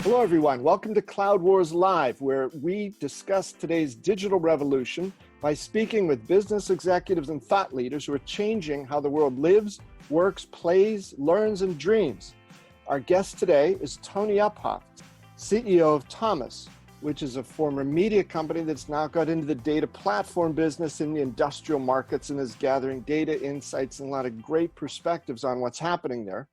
Hello, everyone. Welcome to Cloud Wars Live, where we discuss today's digital revolution by speaking with business executives and thought leaders who are changing how the world lives, works, plays, learns, and dreams. Our guest today is Tony Uphoff, CEO of Thomas, which is a former media company that's now got into the data platform business in the industrial markets and is gathering data insights and a lot of great perspectives on what's happening there.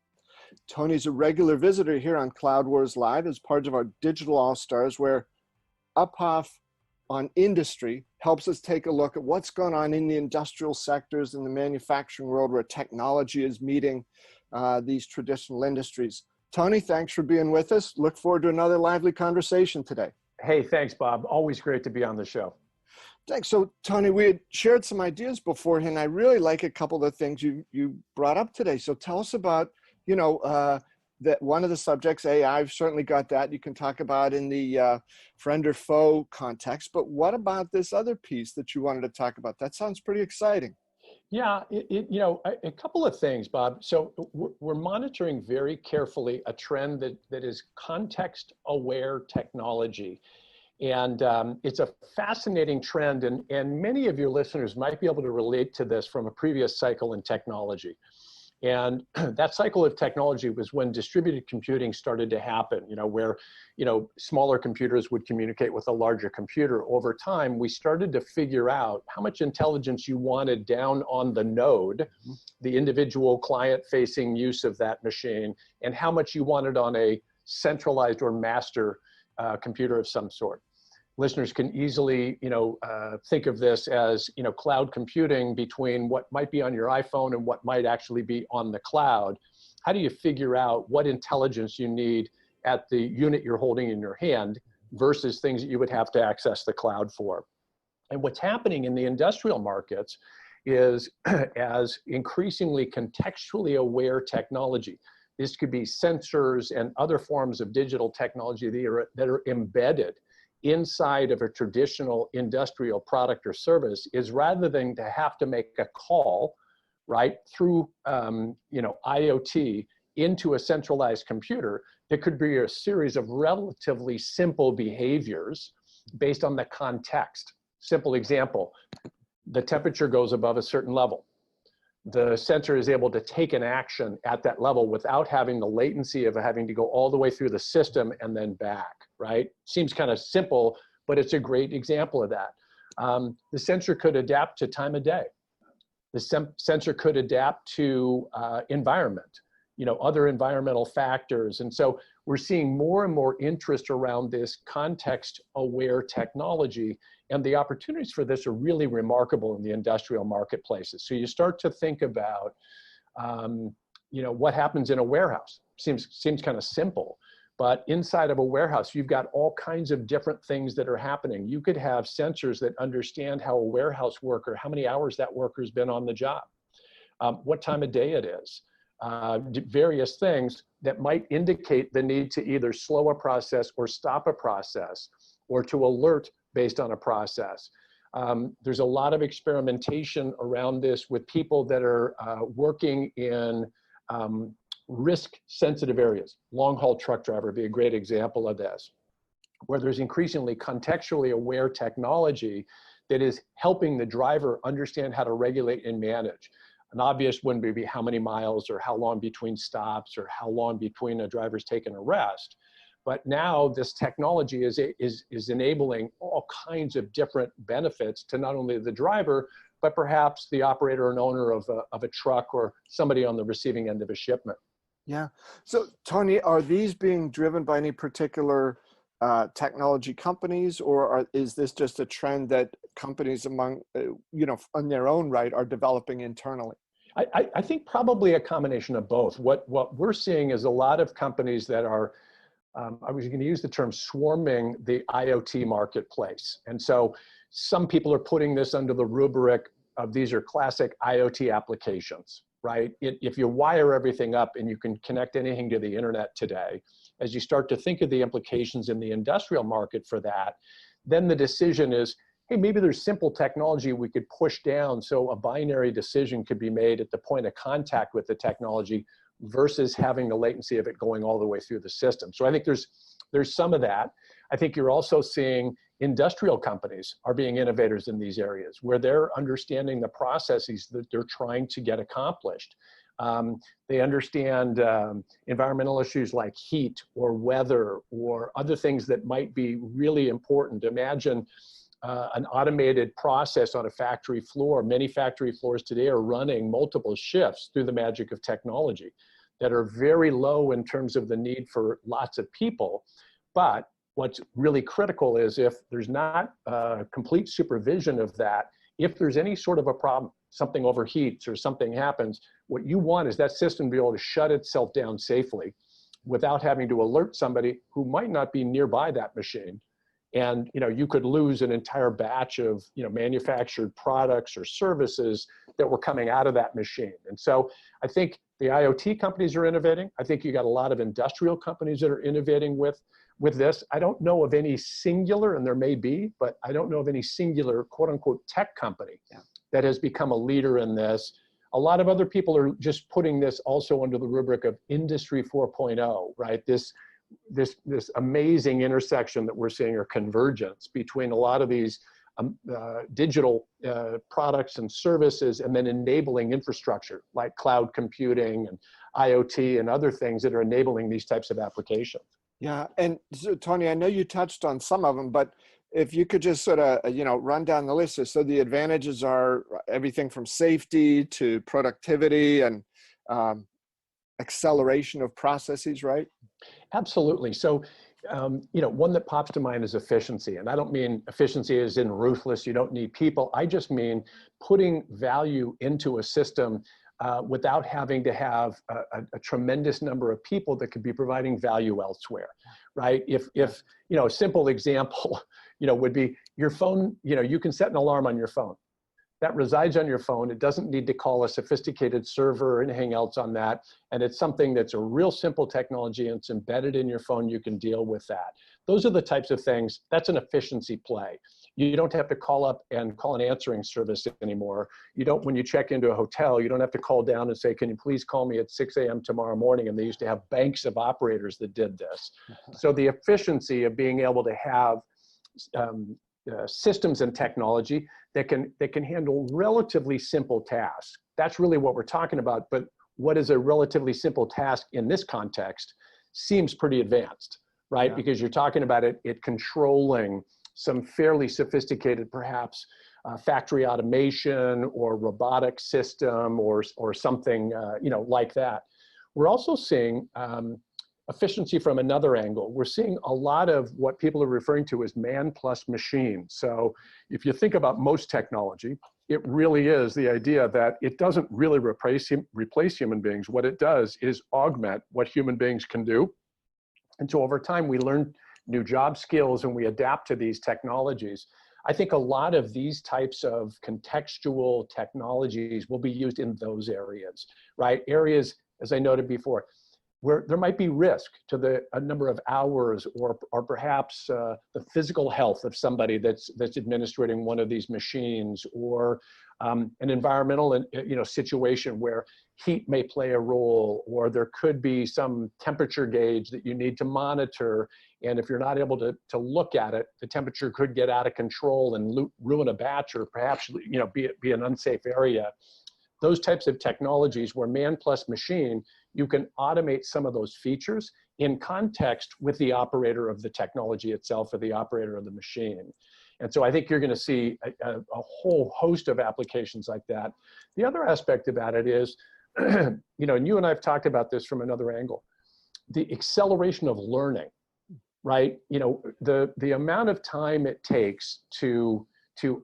Tony's a regular visitor here on Cloud Wars Live as part of our Digital All-Stars, where Uphoff on industry helps us take a look at what's going on in the industrial sectors in the manufacturing world where technology is meeting these traditional industries. Tony, thanks for being with us. Look forward to another lively conversation today. Hey, thanks, Bob. Always great to be on the show. Thanks. So, Tony, we had shared some ideas beforehand. I really like a couple of the things you brought up today. So tell us about that one of the subjects, AI, I've certainly got that you can talk about in the friend or foe context, but what about this other piece that you wanted to talk about? That sounds pretty exciting. Yeah, a couple of things, Bob. So we're monitoring very carefully a trend that is context-aware technology. And it's a fascinating trend, and many of your listeners might be able to relate to this from a previous cycle in technology. And that cycle of technology was when distributed computing started to happen, where, smaller computers would communicate with a larger computer. Over time, we started to figure out how much intelligence you wanted down on the node, the individual client-facing use of that machine, and how much you wanted on a centralized or master computer of some sort. Listeners can easily, think of this as, cloud computing between what might be on your iPhone and what might actually be on the cloud. How do you figure out what intelligence you need at the unit you're holding in your hand versus things that you would have to access the cloud for? And what's happening in the industrial markets is as increasingly contextually aware technology. This could be sensors and other forms of digital technology that are embedded inside of a traditional industrial product or service, is rather than to have to make a call, right, through IoT into a centralized computer, there could be a series of relatively simple behaviors based on the context. Simple example, the temperature goes above a certain level. The sensor is able to take an action at that level without having the latency of having to go all the way through the system and then back, right? Seems kind of simple, but it's a great example of that. The sensor could adapt to time of day. The sensor could adapt to environment, other environmental factors. And so we're seeing more and more interest around this context-aware technology, and the opportunities for this are really remarkable in the industrial marketplaces. So you start to think about, what happens in a warehouse. Seems kind of simple, but inside of a warehouse, you've got all kinds of different things that are happening. You could have sensors that understand how a warehouse worker, how many hours that worker's been on the job, what time of day it is, various things that might indicate the need to either slow a process or stop a process, or to alert based on a process. There's a lot of experimentation around this with people that are working in risk-sensitive areas. Long-haul truck driver would be a great example of this, where there's increasingly contextually aware technology that is helping the driver understand how to regulate and manage. An obvious one would be how many miles or how long between stops or how long between a driver's taking a rest. But now this technology is enabling all kinds of different benefits to not only the driver, but perhaps the operator and owner of a truck or somebody on the receiving end of a shipment. Yeah. So, Tony, are these being driven by any particular technology companies, or is this just a trend that companies among, on their own right are developing internally? I think probably a combination of both. What we're seeing is a lot of companies that are, I was going to use the term swarming the IoT marketplace. And so some people are putting this under the rubric of these are classic IoT applications, right? If you wire everything up and you can connect anything to the internet today, as you start to think of the implications in the industrial market for that, then the decision is, hey, maybe there's simple technology we could push down so a binary decision could be made at the point of contact with the technology versus having the latency of it going all the way through the system. So I think there's there's some of that. I think you're also seeing industrial companies are being innovators in these areas where they're understanding the processes that they're trying to get accomplished. They understand environmental issues like heat or weather or other things that might be really important. Imagine an automated process on a factory floor. Many factory floors today are running multiple shifts through the magic of technology that are very low in terms of the need for lots of people. But what's really critical is if there's not complete supervision of that, if there's any sort of a problem, something overheats or something happens, what you want is that system to be able to shut itself down safely without having to alert somebody who might not be nearby that machine. And you could lose an entire batch of manufactured products or services that were coming out of that machine. And so I think the IoT companies are innovating. I think you got a lot of industrial companies that are innovating with this. I don't know of any singular, and there may be, but I don't know of any singular quote unquote tech company that has become a leader in this. A lot of other people are just putting this also under the rubric of Industry 4.0, right? This amazing intersection that we're seeing, or convergence between a lot of these digital products and services, and then enabling infrastructure like cloud computing and IoT and other things that are enabling these types of applications. Yeah, and so, Tony, I know you touched on some of them, but if you could just sort of, run down the list. So the advantages are everything from safety to productivity and acceleration of processes, right? Absolutely. So, one that pops to mind is efficiency. And I don't mean efficiency as in ruthless, you don't need people. I just mean putting value into a system without having to have a tremendous number of people that could be providing value elsewhere, right? If a simple example, would be your phone, you can set an alarm on your phone. That resides on your phone. It doesn't need to call a sophisticated server or anything else on that. And it's something that's a real simple technology and it's embedded in your phone. You can deal with that. Those are the types of things. That's an efficiency play. You don't have to call up and call an answering service anymore. When you check into a hotel, you don't have to call down and say, can you please call me at 6 a.m. tomorrow morning? And they used to have banks of operators that did this. So the efficiency of being able to have systems and technology that can handle relatively simple tasks. That's really what we're talking about. But what is a relatively simple task in this context seems pretty advanced, right? Yeah. Because you're talking about it controlling some fairly sophisticated, perhaps factory automation or robotic system or something like that. We're also seeing efficiency from another angle. We're seeing a lot of what people are referring to as man plus machine. So if you think about most technology, it really is the idea that it doesn't really replace human beings. What it does is augment what human beings can do. And so over time, we learn new job skills and we adapt to these technologies. I think a lot of these types of contextual technologies will be used in those areas, right? Areas, as I noted before, where there might be risk to a number of hours or perhaps the physical health of somebody that's administrating one of these machines, or an environmental situation where heat may play a role, or there could be some temperature gauge that you need to monitor. And if you're not able to look at it, the temperature could get out of control and ruin a batch, or perhaps be an unsafe area. Those types of technologies where man plus machine, you can automate some of those features in context with the operator of the technology itself or the operator of the machine. And so I think you're going to see a whole host of applications like that. The other aspect about it is, and you and I have talked about this from another angle, the acceleration of learning, right? The amount of time it takes to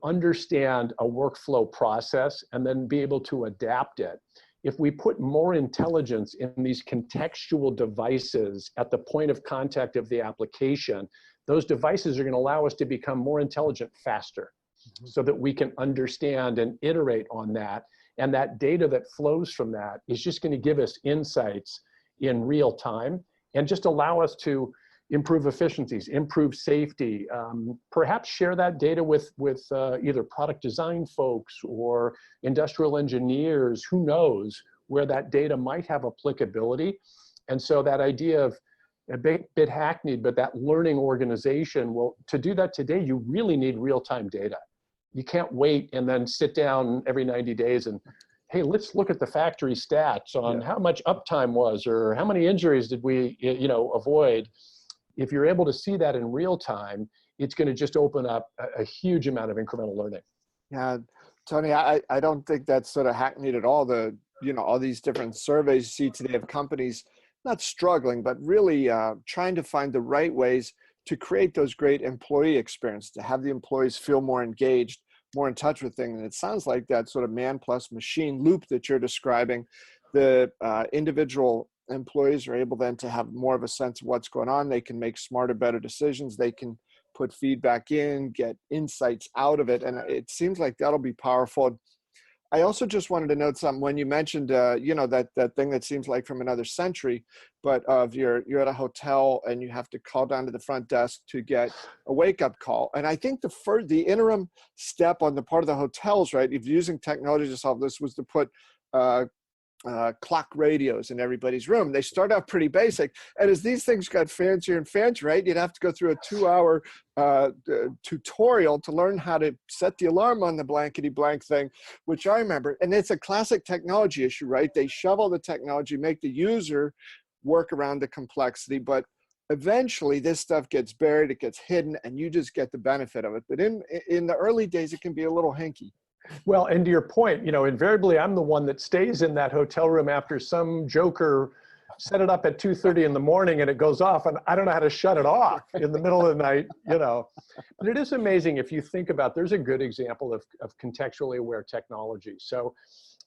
understand a workflow process and then be able to adapt it. If we put more intelligence in these contextual devices at the point of contact of the application, those devices are going to allow us to become more intelligent faster, so that we can understand and iterate on that. And that data that flows from that is just going to give us insights in real time and just allow us to improve efficiencies, improve safety, perhaps share that data with either product design folks or industrial engineers. Who knows where that data might have applicability. And so that idea of a bit hackneyed, but that learning organization, well, to do that today, you really need real-time data. You can't wait and then sit down every 90 days and, hey, let's look at the factory stats on how much uptime was, or how many injuries did we, avoid. If you're able to see that in real time, it's going to just open up a huge amount of incremental learning. Yeah, Tony, I don't think that's sort of hackneyed at all. All these different surveys you see today of companies not struggling, but really trying to find the right ways to create those great employee experience, to have the employees feel more engaged, more in touch with things. And it sounds like that sort of man plus machine loop that you're describing, the individual employees are able then to have more of a sense of what's going on. They can make smarter, better decisions. They can put feedback in, get insights out of it. And it seems like that'll be powerful. I also just wanted to note something when you mentioned, that thing that seems like from another century, but you're at a hotel and you have to call down to the front desk to get a wake up call. And I think the interim step on the part of the hotels, right, if using technology to solve this, was to put clock radios in everybody's room. They start out pretty basic, and as these things got fancier and fancier, right, you'd have to go through a 2-hour tutorial to learn how to set the alarm on the blankety blank thing, which I remember. And it's a classic technology issue, right? They shovel the technology, make the user work around the complexity, but eventually this stuff gets buried, it gets hidden, and you just get the benefit of it. But in the early days, it can be a little hinky. Well, and to your point, invariably I'm the one that stays in that hotel room after some joker set it up at 2:30 in the morning and it goes off, and I don't know how to shut it off in the middle of the night, But it is amazing if you think about, there's a good example of contextually aware technology. So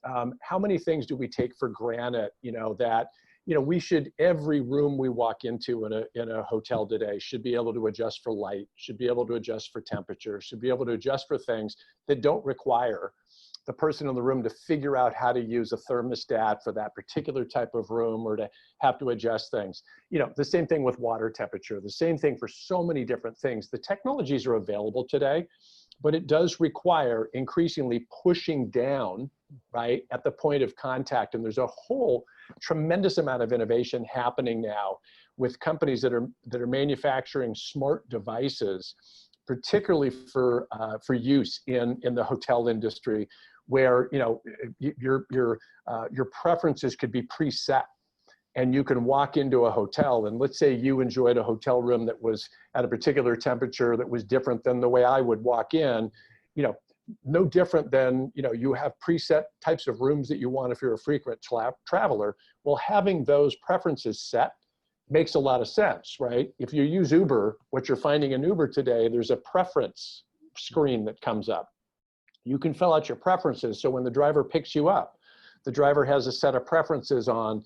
how many things do we take for granted, that we should, every room we walk into in a hotel today should be able to adjust for light, should be able to adjust for temperature, should be able to adjust for things that don't require the person in the room to figure out how to use a thermostat for that particular type of room, or to have to adjust things. The same thing with water temperature, the same thing for so many different things. The technologies are available today, but it does require increasingly pushing down, right, at the point of contact. And there's a whole tremendous amount of innovation happening now with companies that are manufacturing smart devices, particularly for use in the hotel industry, where your preferences could be preset. And you can walk into a hotel, and let's say you enjoyed a hotel room that was at a particular temperature that was different than the way I would walk in, no different than, you have preset types of rooms that you want if you're a frequent traveler. Well, having those preferences set makes a lot of sense, right? If you use Uber, what you're finding in Uber today, there's a preference screen that comes up. You can fill out your preferences, so when the driver picks you up, the driver has a set of preferences on,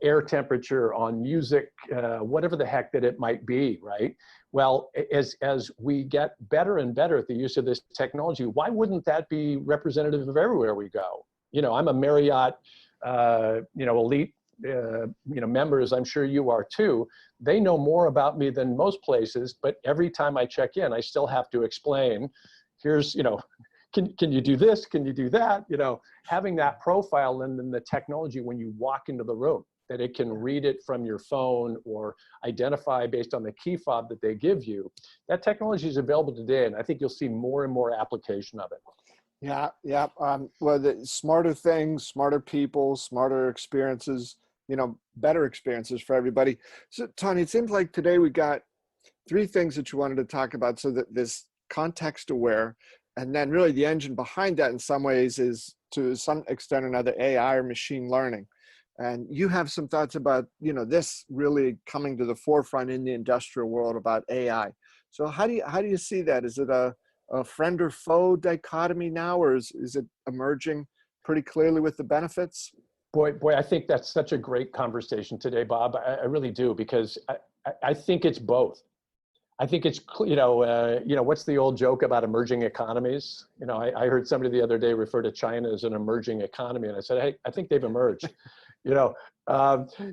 air temperature, on music, whatever the heck that it might be, right? Well, as we get better and better at the use of this technology, why wouldn't that be representative of everywhere we go? I'm a Marriott, elite, members, I'm sure you are too. They know more about me than most places, but every time I check in, I still have to explain, here's, can you do this? Can you do that? Having that profile, and then the technology when you walk into the room, that it can read it from your phone or identify based on the key fob that they give you. That technology is available today, and I think you'll see more and more application of it. Yeah. Well, the smarter things, smarter people, smarter experiences, better experiences for everybody. So, Tony, it seems like today we got 3 things that you wanted to talk about. So that this context aware, and then really the engine behind that in some ways is, to some extent or another, AI or machine learning. And you have some thoughts about, this really coming to the forefront in the industrial world about AI. So how do you see that? Is it a friend or foe dichotomy now, or is it emerging pretty clearly with the benefits? Boy, I think that's such a great conversation today, Bob. I really do, because I think it's both. I think it's, what's the old joke about emerging economies? I heard somebody the other day refer to China as an emerging economy, and I said, hey, I think they've emerged.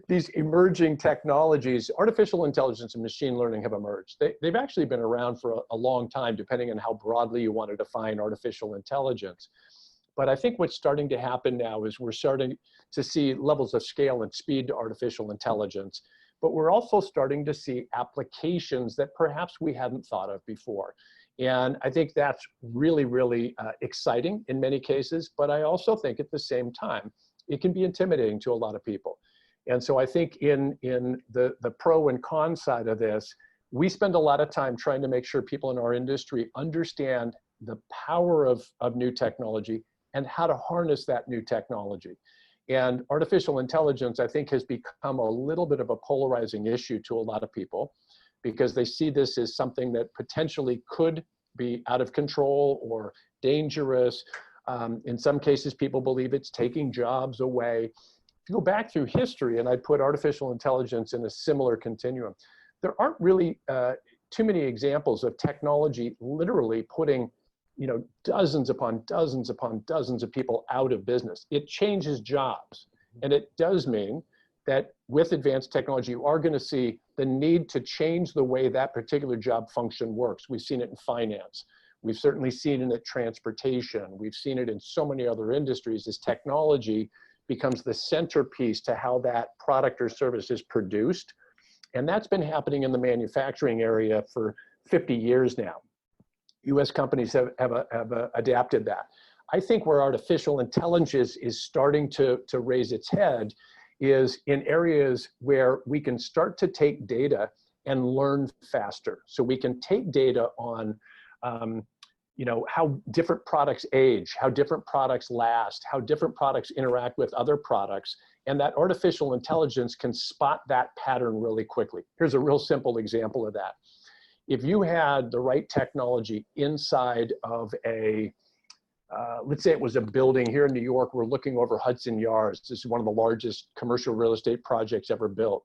These emerging technologies, artificial intelligence and machine learning, have emerged. They've actually been around for a long time, depending on how broadly you want to define artificial intelligence. But I think what's starting to happen now is we're starting to see levels of scale and speed to artificial intelligence. but we're also starting to see applications that perhaps we hadn't thought of before. And I think that's really, really exciting in many cases, but I also think at the same time, it can be intimidating to a lot of people. And so I think in the pro and con side of this, we spend a lot of time trying to make sure people in our industry understand the power of new technology and how to harness that new technology. And artificial intelligence, I think, has become a little bit of a polarizing issue to a lot of people because they see this as something that potentially could be out of control or dangerous. In some cases, people believe it's taking jobs away. If you go back through history, and I put artificial intelligence in a similar continuum, there aren't really too many examples of technology literally putting dozens upon dozens upon dozens of people out of business. It changes jobs. And it does mean that with advanced technology, you are going to see the need to change the way that particular job function works. We've seen it in finance. We've certainly seen it in transportation. We've seen it in so many other industries as technology becomes the centerpiece to how that product or service is produced. And that's been happening in the manufacturing area for 50 years now. US companies have adapted that. I think where artificial intelligence is starting to raise its head is in areas where we can start to take data and learn faster. So we can take data on how different products age, how different products last, how different products interact with other products, and that artificial intelligence can spot that pattern really quickly. Here's a real simple example of that. If you had the right technology inside of let's say it was a building here in New York, we're looking over Hudson Yards. This is one of the largest commercial real estate projects ever built.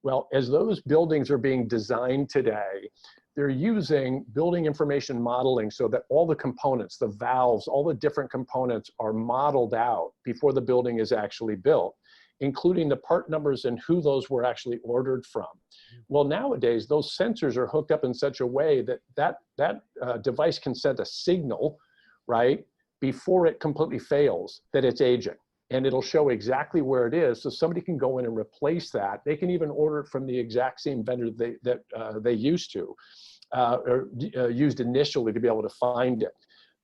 Well, as those buildings are being designed today, they're using building information modeling so that all the components, the valves, all the different components are modeled out before the building is actually built, including the part numbers and who those were actually ordered from. Well, nowadays, those sensors are hooked up in such a way that device can send a signal, right, before it completely fails, that it's aging. And it'll show exactly where it is, so somebody can go in and replace that. They can even order it from the exact same vendor that they used to, or used initially to be able to find it.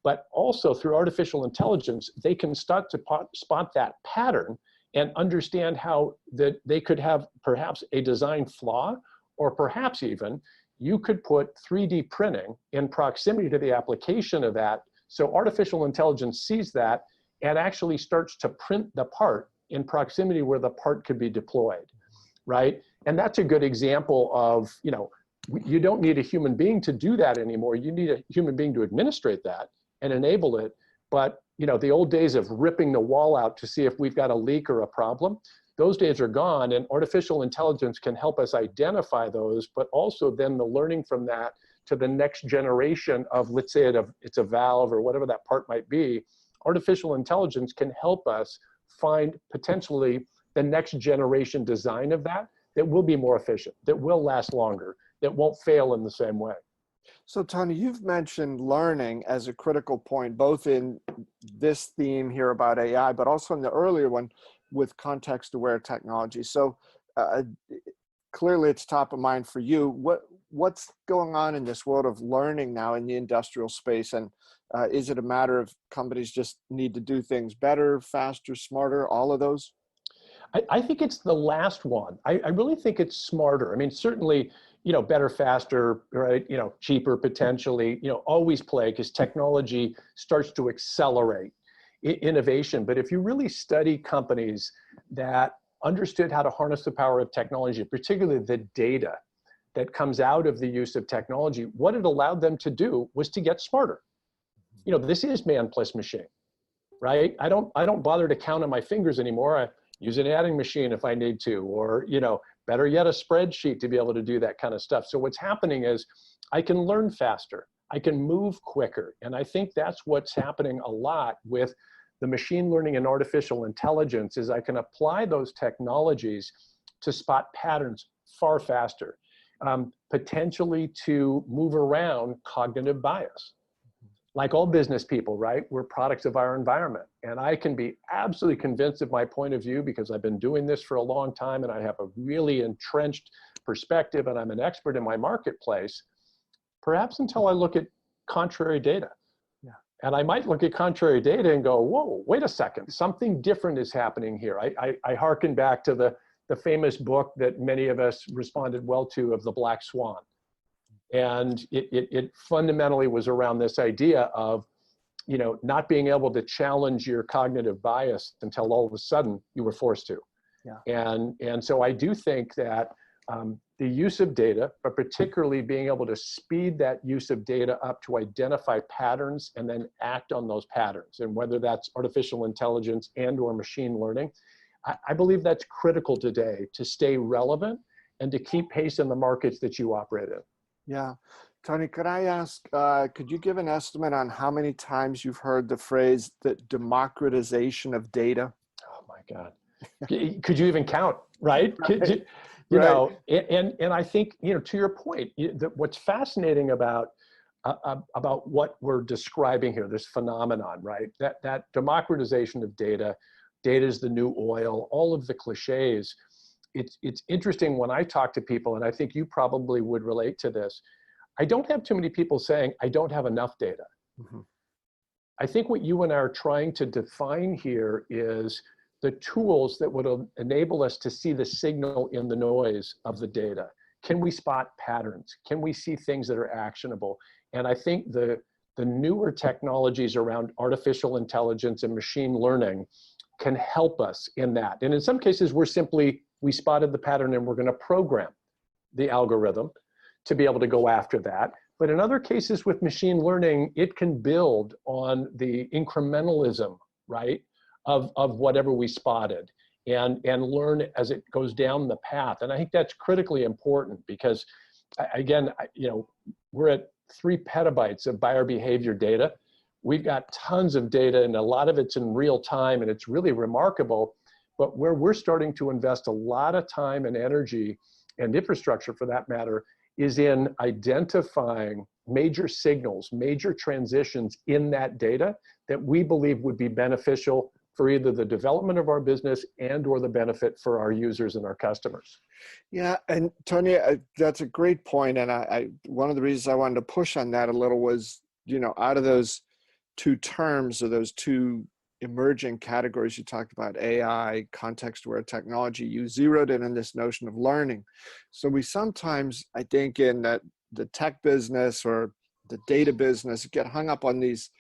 But also through artificial intelligence, they can start to spot that pattern and understand how that they could have perhaps a design flaw, or perhaps even you could put 3D printing in proximity to the application of that. So artificial intelligence sees that and actually starts to print the part in proximity where the part could be deployed, right? And that's a good example of, you don't need a human being to do that anymore. You need a human being to administrate that and enable it. But the old days of ripping the wall out to see if we've got a leak or a problem, those days are gone, and artificial intelligence can help us identify those, but also then the learning from that to the next generation of, let's say it's a valve or whatever that part might be. Artificial intelligence can help us find potentially the next generation design of that will be more efficient, that will last longer, that won't fail in the same way. So Tony, you've mentioned learning as a critical point, both in this theme here about AI, but also in the earlier one with context-aware technology. So clearly it's top of mind for you. What's going on in this world of learning now in the industrial space? And is it a matter of companies just need to do things better, faster, smarter, all of those? I think it's the last one. I really think it's smarter. I mean, certainly, better, faster, right? Cheaper potentially, always play because technology starts to accelerate innovation. But if you really study companies that understood how to harness the power of technology, particularly the data that comes out of the use of technology, what it allowed them to do was to get smarter. This is man plus machine, right? I don't bother to count on my fingers anymore. I use an adding machine if I need to, or, better yet, a spreadsheet to be able to do that kind of stuff. So what's happening is I can learn faster, I can move quicker. And I think that's what's happening a lot with the machine learning and artificial intelligence is I can apply those technologies to spot patterns far faster, potentially to move around cognitive bias. like all business people, right? We're products of our environment. And I can be absolutely convinced of my point of view because I've been doing this for a long time and I have a really entrenched perspective and I'm an expert in my marketplace, perhaps until I look at contrary data. Yeah. And I might look at contrary data and go, whoa, wait a second, something different is happening here. I hearken back to the famous book that many of us responded well to, of The Black Swan. And it fundamentally was around this idea of, you know, not being able to challenge your cognitive bias until all of a sudden you were forced to. Yeah. And so I do think that the use of data, but particularly being able to speed that use of data up to identify patterns and then act on those patterns, and whether that's artificial intelligence and or machine learning, I believe that's critical today to stay relevant and to keep pace in the markets that you operate in. Yeah. Tony, could I ask, could you give an estimate on how many times you've heard the phrase, the democratization of data? Oh my God. Could you even count, right? Right. You know, and I think, you know, to your point, what's fascinating about what we're describing here, this phenomenon, right? That democratization of data, data is the new oil, all of the cliches. It's interesting when I talk to people, and I think you probably would relate to this. I don't have too many people saying, I don't have enough data. Mm-hmm. I think what you and I are trying to define here is the tools that would enable us to see the signal in the noise of the data. Can we spot patterns? Can we see things that are actionable? And I think the newer technologies around artificial intelligence and machine learning can help us in that. And in some cases, we spotted the pattern and we're going to program the algorithm to be able to go after that. But in other cases with machine learning, it can build on the incrementalism, right, of whatever we spotted and learn as it goes down the path. And I think that's critically important because, again, you know, we're at 3 petabytes of buyer behavior data. We've got tons of data and a lot of it's in real time and it's really remarkable. But where we're starting to invest a lot of time and energy and infrastructure for that matter is in identifying major signals, major transitions in that data that we believe would be beneficial for either the development of our business and or the benefit for our users and our customers. Yeah, and Tony, that's a great point. And I one of the reasons I wanted to push on that a little was, you know, out of those 2 terms or those 2 emerging categories you talked about, AI, context-aware technology, you zeroed in on this notion of learning. So we sometimes, I think, in the tech business or the data business, get hung up on these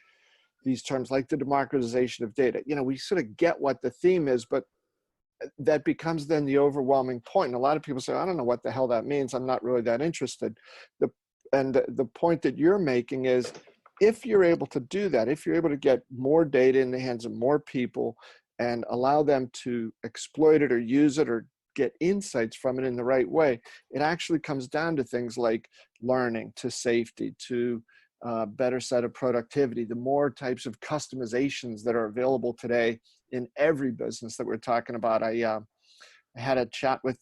terms like the democratization of data. You know, we sort of get what the theme is, but that becomes then the overwhelming point. And a lot of people say, I don't know what the hell that means. I'm not really that interested. The point that you're making is, if you're able to do that, if you're able to get more data in the hands of more people and allow them to exploit it or use it or get insights from it in the right way, it actually comes down to things like learning, to safety, to better set of productivity, the more types of customizations that are available today in every business that we're talking about. I had a chat with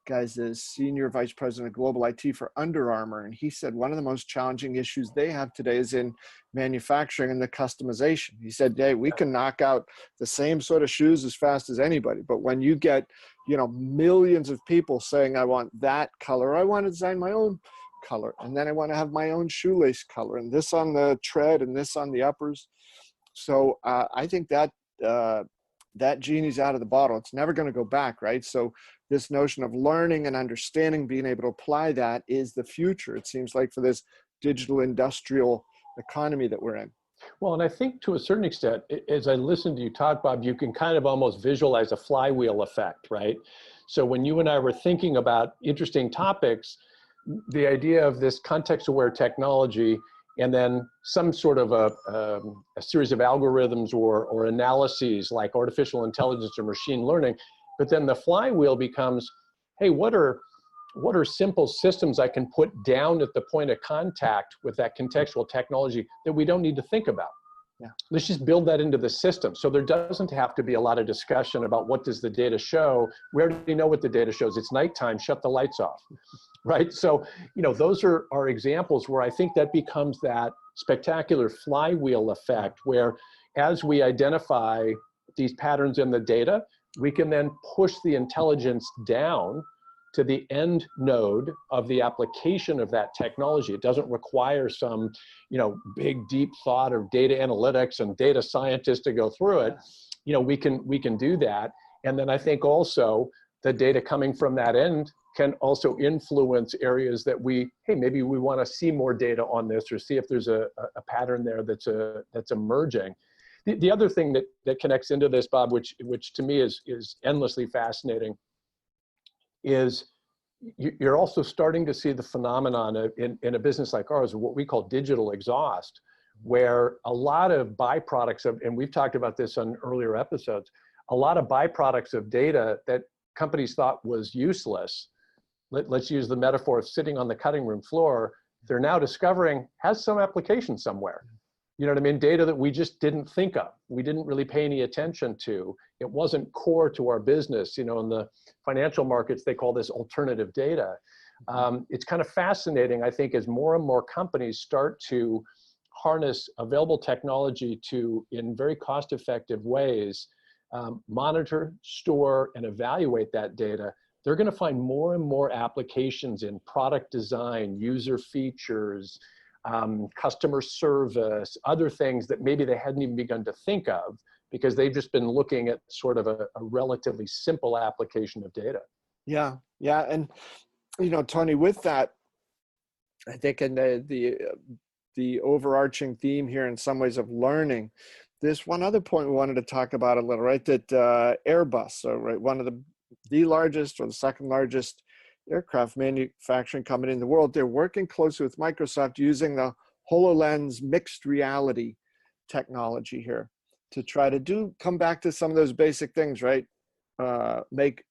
guys, the senior vice president of global IT for Under Armour, and he said one of the most challenging issues they have today is in manufacturing and the customization. He said, hey, we can knock out the same sort of shoes as fast as anybody, but when you get, you know, millions of people saying, I want that color, I want to design my own color, and then I want to have my own shoelace color, and this on the tread and this on the uppers. So I think that that genie's out of the bottle. It's never going to go back, right? So this notion of learning and understanding, being able to apply that, is the future, it seems like, for this digital industrial economy that we're in. Well, and I think to a certain extent, as I listen to you talk, Bob, you can kind of almost visualize a flywheel effect, right? So when you and I were thinking about interesting topics, the idea of this context-aware technology and then some sort of a series of algorithms or analyses like artificial intelligence or machine learning, but then the flywheel becomes, hey, what are simple systems I can put down at the point of contact with that contextual technology that we don't need to think about? Yeah. Let's just build that into the system. So there doesn't have to be a lot of discussion about what does the data show. We already know what the data shows. It's nighttime, shut the lights off, right? So, you know, those are examples where I think that becomes that spectacular flywheel effect where as we identify these patterns in the data, we can then push the intelligence down to the end node of the application of that technology. It doesn't require some, big deep thought of data analytics and data scientists to go through it. We can do that. And then I think also the data coming from that end can also influence areas that maybe we want to see more data on this or see if there's a pattern there that's emerging. The other thing that connects into this, Bob, which to me is endlessly fascinating, is you're also starting to see the phenomenon in a business like ours, what we call digital exhaust, where a lot of byproducts of, and we've talked about this on earlier episodes, a lot of byproducts of data that companies thought was useless, let's use the metaphor of sitting on the cutting room floor, they're now discovering has some application somewhere. You know what I mean? Data that we just didn't think of. We didn't really pay any attention to. It wasn't core to our business. In the financial markets, they call this alternative data. It's kind of fascinating, I think, as more and more companies start to harness available technology to, in very cost-effective ways, monitor, store, and evaluate that data. They're going to find more and more applications in product design, user features, customer service, other things that maybe they hadn't even begun to think of because they've just been looking at sort of a relatively simple application of data. Yeah. And, Tony, with that, I think in the overarching theme here in some ways of learning, there's one other point we wanted to talk about a little, right? That Airbus, so right, one of the largest or the second largest aircraft manufacturing company in the world, they're working closely with Microsoft using the HoloLens mixed reality technology here to try to come back to some of those basic things, right? Make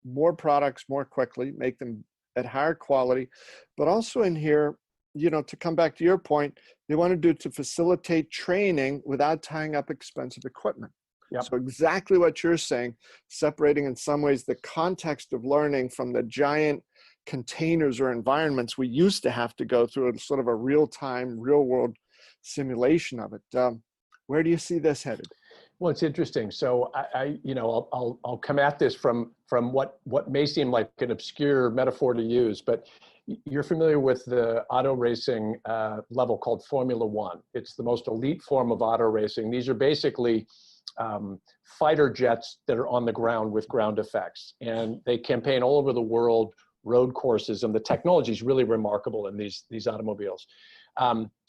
more products more quickly, make them at higher quality, but also in here, to come back to your point, they want to do to facilitate training without tying up expensive equipment. Yep. So exactly what you're saying, separating in some ways the context of learning from the giant containers or environments we used to have to go through, sort of a real-time, real-world simulation of it. Where do you see this headed? Well, it's interesting. So I'll come at this from what may seem like an obscure metaphor to use, but you're familiar with the auto racing level called Formula One. It's the most elite form of auto racing. These are basically fighter jets that are on the ground with ground effects, and they campaign all over the world, road courses, and the technology is really remarkable in these automobiles.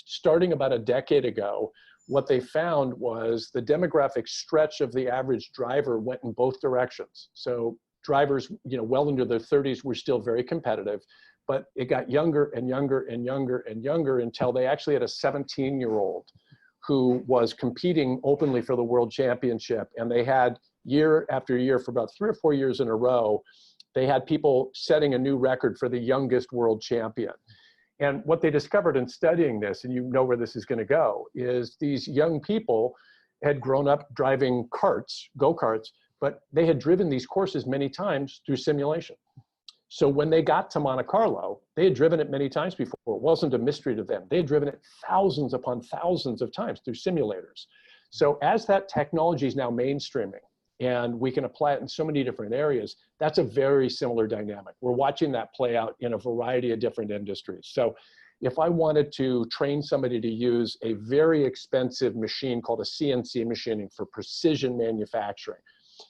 Starting about a decade ago, what they found was the demographic stretch of the average driver went in both directions. So drivers, well into their 30s were still very competitive, but it got younger and younger and younger and younger until they actually had a 17-year-old who was competing openly for the world championship. And they had year after year for about 3 or 4 years in a row, they had people setting a new record for the youngest world champion. And what they discovered in studying this, and you know where this is going to go, is these young people had grown up driving go-karts, but they had driven these courses many times through simulation. So when they got to Monte Carlo, they had driven it many times before. It wasn't a mystery to them. They had driven it thousands upon thousands of times through simulators. So as that technology is now mainstreaming, and we can apply it in so many different areas, that's a very similar dynamic. We're watching that play out in a variety of different industries. So if I wanted to train somebody to use a very expensive machine called a CNC machining for precision manufacturing,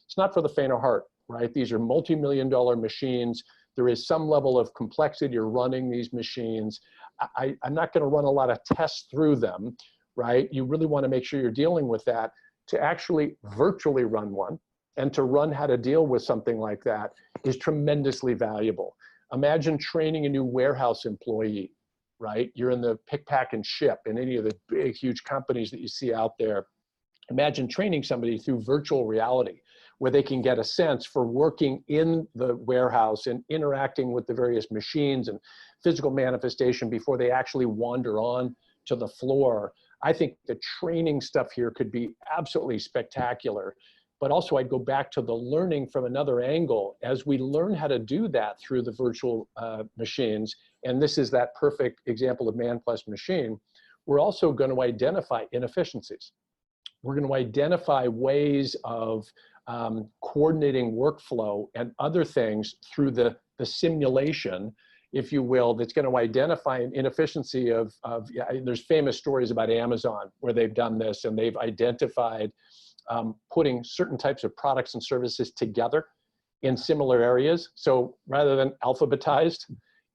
it's not for the faint of heart, right? These are multi-million-dollar machines. There is some level of complexity to running these machines. I'm not going to run a lot of tests through them, right? You really want to make sure you're dealing with that. To actually virtually run one and to run how to deal with something like that is tremendously valuable. Imagine training a new warehouse employee, right? You're in the pick, pack, and ship in any of the big, huge companies that you see out there. Imagine training somebody through virtual reality where they can get a sense for working in the warehouse and interacting with the various machines and physical manifestation before they actually wander on to the floor. I think the training stuff here could be absolutely spectacular. But also I'd go back to the learning from another angle. As we learn how to do that through the virtual machines, and this is that perfect example of man plus machine, we're also going to identify inefficiencies. We're going to identify ways of coordinating workflow and other things through the simulation, if you will, that's going to identify an inefficiency of there's famous stories about Amazon where they've done this, and they've identified putting certain types of products and services together in similar areas. So rather than alphabetized,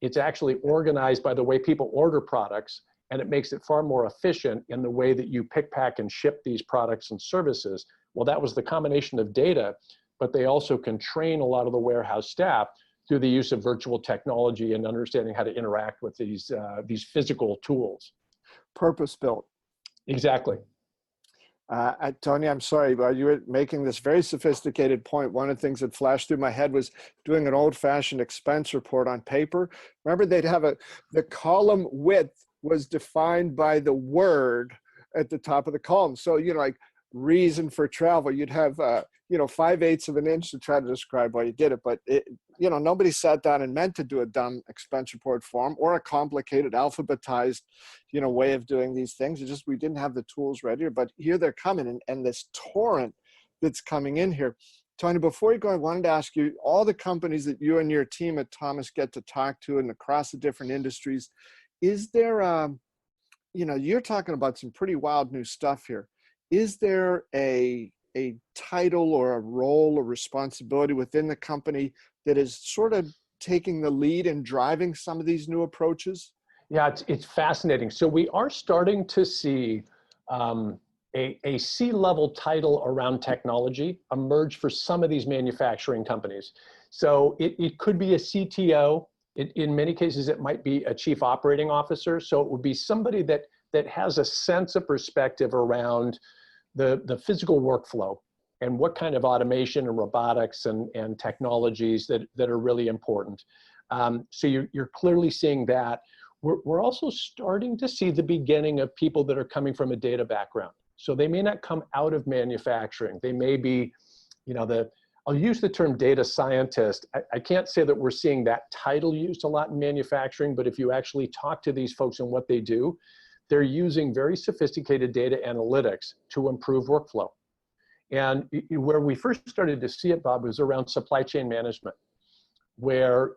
it's actually organized by the way people order products, and it makes it far more efficient in the way that you pick, pack, and ship these products and services. Well, that was the combination of data, but they also can train a lot of the warehouse staff through the use of virtual technology and understanding how to interact with these physical tools. Purpose-built. Exactly. Tony, I'm sorry, but you were making this very sophisticated point. One of the things that flashed through my head was doing an old-fashioned expense report on paper. Remember, they'd have the column width was defined by the word at the top of the column. So, like reason for travel, you'd have, 5/8 of an inch to try to describe why you did it. But, nobody sat down and meant to do a dumb expense report form or a complicated alphabetized, way of doing these things. It's just we didn't have the tools ready. But here they're coming, and this torrent that's coming in here. Tony, before you go, I wanted to ask you, all the companies that you and your team at Thomas get to talk to and across the different industries, is there, you're talking about some pretty wild new stuff here. Is there a title or a role or responsibility within the company that is sort of taking the lead and driving some of these new approaches? Yeah, it's fascinating. So we are starting to see a C-level title around technology emerge for some of these manufacturing companies. So it could be a CTO. In many cases, it might be a chief operating officer. So it would be somebody that has a sense of perspective around the physical workflow and what kind of automation and robotics and technologies that are really important. So you're clearly seeing that. We're also starting to see the beginning of people that are coming from a data background. So they may not come out of manufacturing. They may be, I'll use the term data scientist. I can't say that we're seeing that title used a lot in manufacturing, but if you actually talk to these folks and what they do, they're using very sophisticated data analytics to improve workflow. And where we first started to see it, Bob, was around supply chain management, where,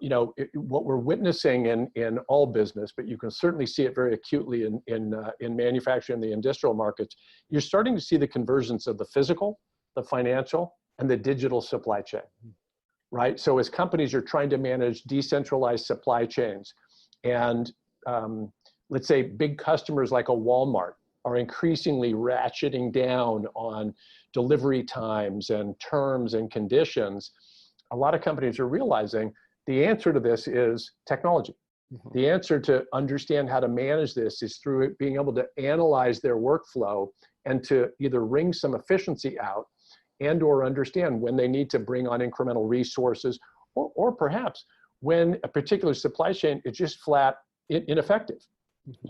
what we're witnessing in all business, but you can certainly see it very acutely in manufacturing, the industrial markets, you're starting to see the convergence of the physical, the financial, and the digital supply chain, right? So as companies are trying to manage decentralized supply chains, and let's say big customers like a Walmart are increasingly ratcheting down on delivery times and terms and conditions, a lot of companies are realizing the answer to this is technology. Mm-hmm. The answer to understand how to manage this is through being able to analyze their workflow and to either wring some efficiency out and or understand when they need to bring on incremental resources, or perhaps when a particular supply chain is just flat ineffective.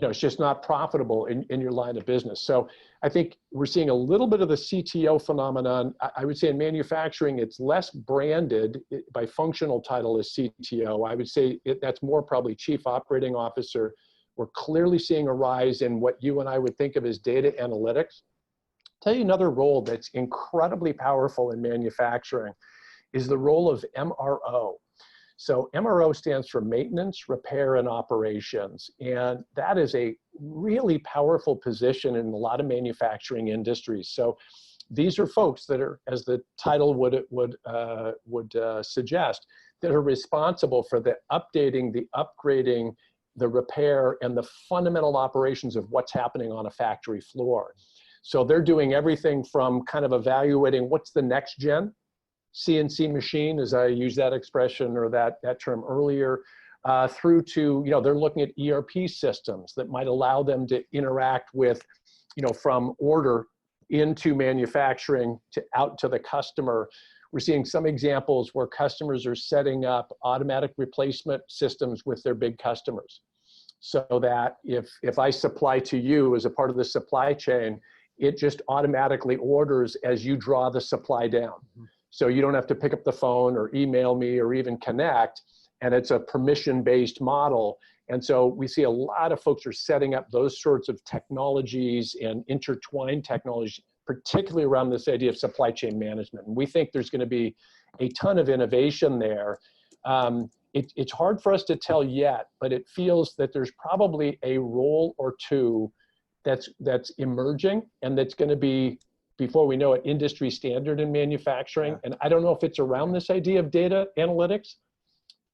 It's just not profitable in your line of business. So I think we're seeing a little bit of the CTO phenomenon. I would say in manufacturing, it's less branded by functional title as CTO. I would say that's more probably chief operating officer. We're clearly seeing a rise in what you and I would think of as data analytics. Tell you another role that's incredibly powerful in manufacturing is the role of MRO. So MRO stands for maintenance, repair, and operations. And that is a really powerful position in a lot of manufacturing industries. So these are folks that are, as the title would suggest, that are responsible for the updating, the upgrading, the repair, and the fundamental operations of what's happening on a factory floor. So they're doing everything from kind of evaluating what's the next gen CNC machine, as I used that expression or that term earlier, through to, they're looking at ERP systems that might allow them to interact with, from order into manufacturing to out to the customer. We're seeing some examples where customers are setting up automatic replacement systems with their big customers, so that if I supply to you as a part of the supply chain, it just automatically orders as you draw the supply down. Mm-hmm. So you don't have to pick up the phone or email me or even connect, and it's a permission-based model. And so we see a lot of folks are setting up those sorts of technologies and intertwined technologies, particularly around this idea of supply chain management. And we think there's going to be a ton of innovation there. It's hard for us to tell yet, but it feels that there's probably a role or two that's emerging, and that's going to be, before we know it, industry standard in manufacturing. Yeah. And I don't know if it's around this idea of data analytics,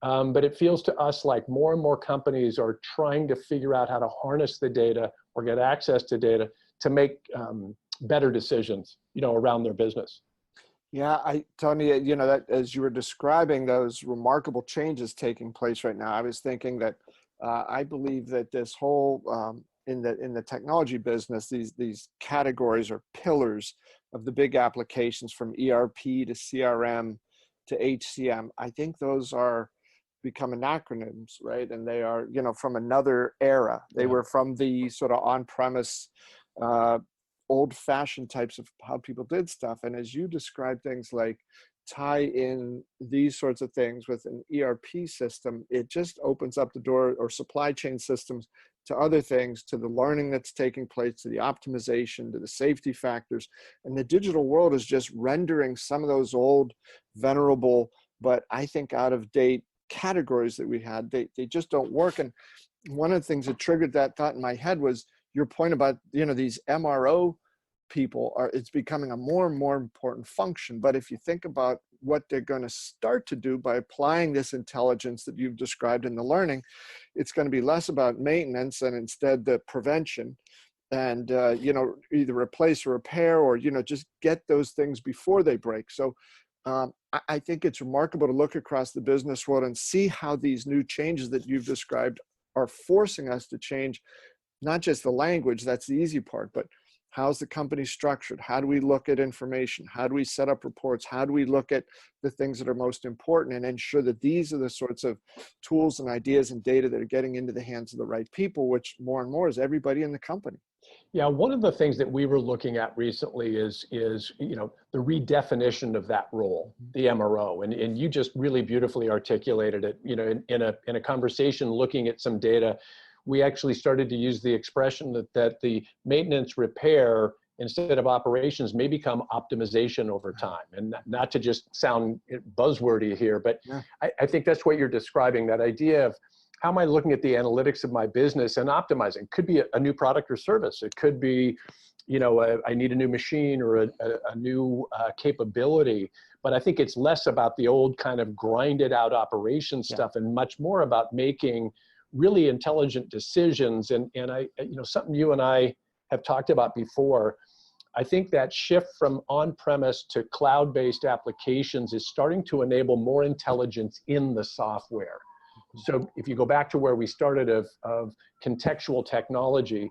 but it feels to us like more and more companies are trying to figure out how to harness the data or get access to data to make better decisions, around their business. Yeah, Tony, that as you were describing those remarkable changes taking place right now, I was thinking that I believe that this whole in the technology business, these categories or pillars of the big applications from ERP to CRM to HCM, I think those are becoming acronyms, right? And they are, from another era. They were from the sort of on-premise, old-fashioned types of how people did stuff. And as you describe things like tie in these sorts of things with an ERP system, it just opens up the door, or supply chain systems, to other things, to the learning that's taking place, to the optimization, to the safety factors. And the digital world is just rendering some of those old, venerable, but I think out of date categories that we had, they just don't work. And one of the things that triggered that thought in my head was your point about, these MRO people it's becoming a more and more important function. But if you think about what they're going to start to do by applying this intelligence that you've described in the learning, it's going to be less about maintenance and instead the prevention, and either replace or repair, or just get those things before they break. So I think it's remarkable to look across the business world and see how these new changes that you've described are forcing us to change not just the language, that's the easy part, but how's the company structured? How do we look at information? How do we set up reports? How do we look at the things that are most important and ensure that these are the sorts of tools and ideas and data that are getting into the hands of the right people, which more and more is everybody in the company? Yeah, one of the things that we were looking at recently is the redefinition of that role, the MRO, and you just really beautifully articulated it. In a conversation looking at some data, we actually started to use the expression that the maintenance repair instead of operations may become optimization over time. And not to just sound buzzwordy here, but yeah. I think that's what you're describing, that idea of how am I looking at the analytics of my business and optimizing? It could be a new product or service. It could be, I need a new machine or a new capability. But I think it's less about the old kind of grinded out operations stuff and much more about making really intelligent decisions. And I, something you and I have talked about before, I think that shift from on-premise to cloud-based applications is starting to enable more intelligence in the software. So if you go back to where we started of contextual technology,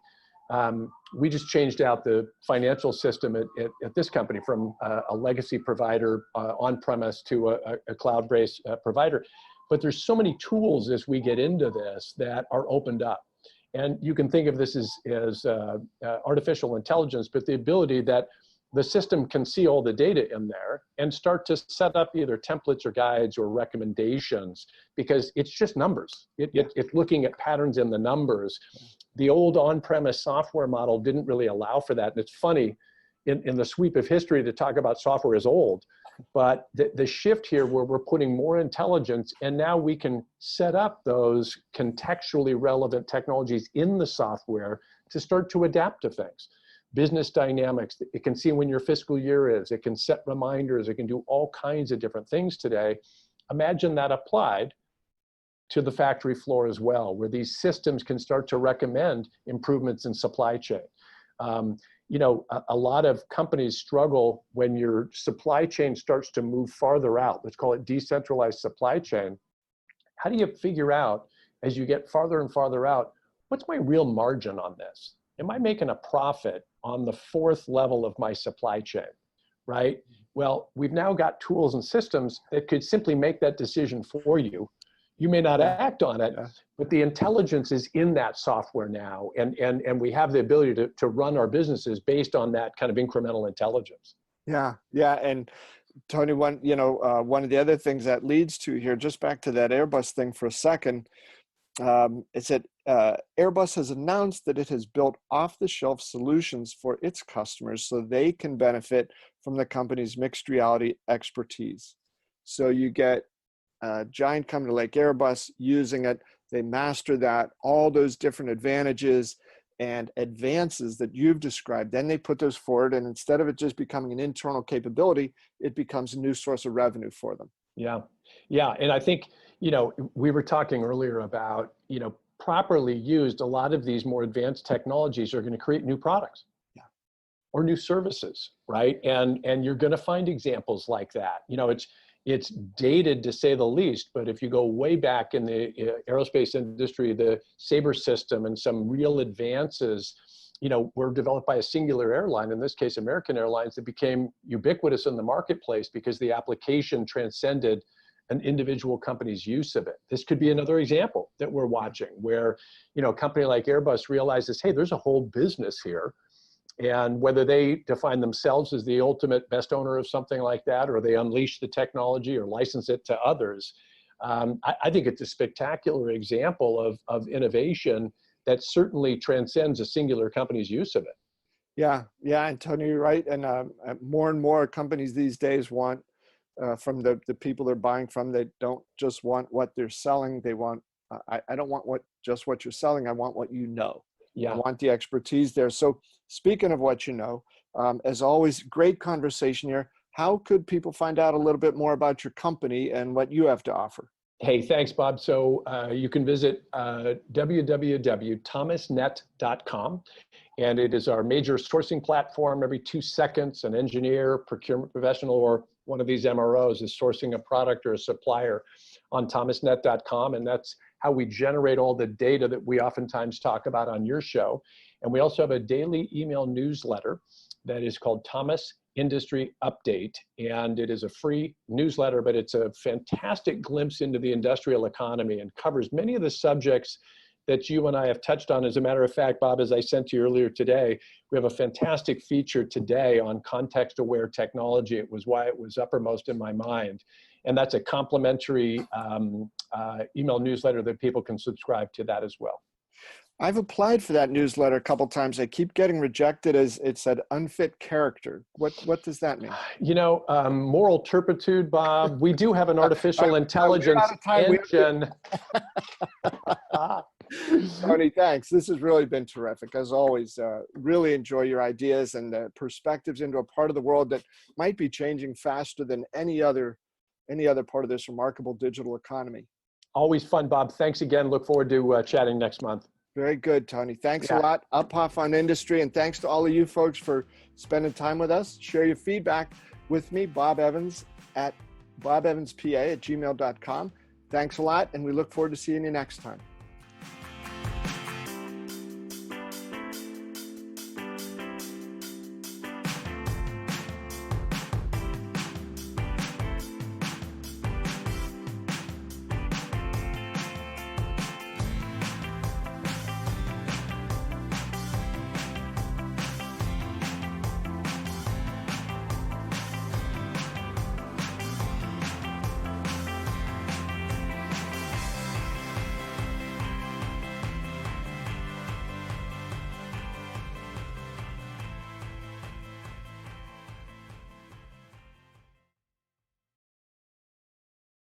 we just changed out the financial system at this company from a legacy provider on-premise to a cloud-based provider. But there's so many tools as we get into this that are opened up. And you can think of this as artificial intelligence, but the ability that the system can see all the data in there and start to set up either templates or guides or recommendations, because it's just numbers. It's looking at patterns in the numbers. The old on-premise software model didn't really allow for that. And it's funny, in the sweep of history, to talk about software as old. But the shift here where we're putting more intelligence, and now we can set up those contextually relevant technologies in the software to start to adapt to things. Business dynamics, it can see when your fiscal year is, it can set reminders, it can do all kinds of different things today. Imagine that applied to the factory floor as well, where these systems can start to recommend improvements in supply chain. A lot of companies struggle when your supply chain starts to move farther out. Let's call it decentralized supply chain. How do you figure out, as you get farther and farther out, what's my real margin on this? Am I making a profit on the fourth level of my supply chain, right? Well, we've now got tools and systems that could simply make that decision for you. You may not act on it, but the intelligence is in that software now, and we have the ability to run our businesses based on that kind of incremental intelligence. Yeah, and Tony, one of the other things that leads to here, just back to that Airbus thing for a second, It said, Airbus has announced that it has built off-the-shelf solutions for its customers so they can benefit from the company's mixed reality expertise. So you get a giant company like Airbus using it, they master that, all those different advantages and advances that you've described, then they put those forward, and instead of it just becoming an internal capability, it becomes a new source of revenue for them. Yeah. Yeah. And I think, we were talking earlier about, properly used, a lot of these more advanced technologies are going to create new products. Yeah. Or new services, right? And you're going to find examples like that. It's dated to say the least, but if you go way back in the aerospace industry, the Sabre system and some real advances, were developed by a singular airline, in this case, American Airlines, that became ubiquitous in the marketplace because the application transcended an individual company's use of it. This could be another example that we're watching where, a company like Airbus realizes, hey, there's a whole business here. And whether they define themselves as the ultimate best owner of something like that, or they unleash the technology or license it to others, I think it's a spectacular example of innovation that certainly transcends a singular company's use of it. Yeah, and Tony, you're right. And more and more companies these days want from the people they're buying from, they don't just want what they're selling. They want, I don't want just what you're selling. I want what you know. Yeah. I want the expertise there. So speaking of what you know, as always, great conversation here. How could people find out a little bit more about your company and what you have to offer? Hey, thanks, Bob. So you can visit www.thomasnet.com, and it is our major sourcing platform. Every 2 seconds, an engineer, procurement professional, or one of these MROs is sourcing a product or a supplier on thomasnet.com, and that's how we generate all the data that we oftentimes talk about on your show. And we also have a daily email newsletter that is called Thomas Industry Update. And it is a free newsletter, but it's a fantastic glimpse into the industrial economy and covers many of the subjects that you and I have touched on. As a matter of fact, Bob, as I sent to you earlier today, we have a fantastic feature today on context-aware technology. It was why it was uppermost in my mind. And that's a complimentary email newsletter that people can subscribe to that as well. I've applied for that newsletter a couple of times. I keep getting rejected as it said unfit character. What does that mean? Moral turpitude, Bob. We do have an artificial intelligence engine. Tony, thanks. This has really been terrific. As always, really enjoy your ideas and the perspectives into a part of the world that might be changing faster than any other part of this remarkable digital economy. Always fun, Bob. Thanks again. Look forward to chatting next month. Very good, Tony. Thanks a lot. Uphoff on Industry, and thanks to all of you folks for spending time with us. Share your feedback with me, Bob Evans, at bobevanspa@gmail.com. Thanks a lot, and we look forward to seeing you next time.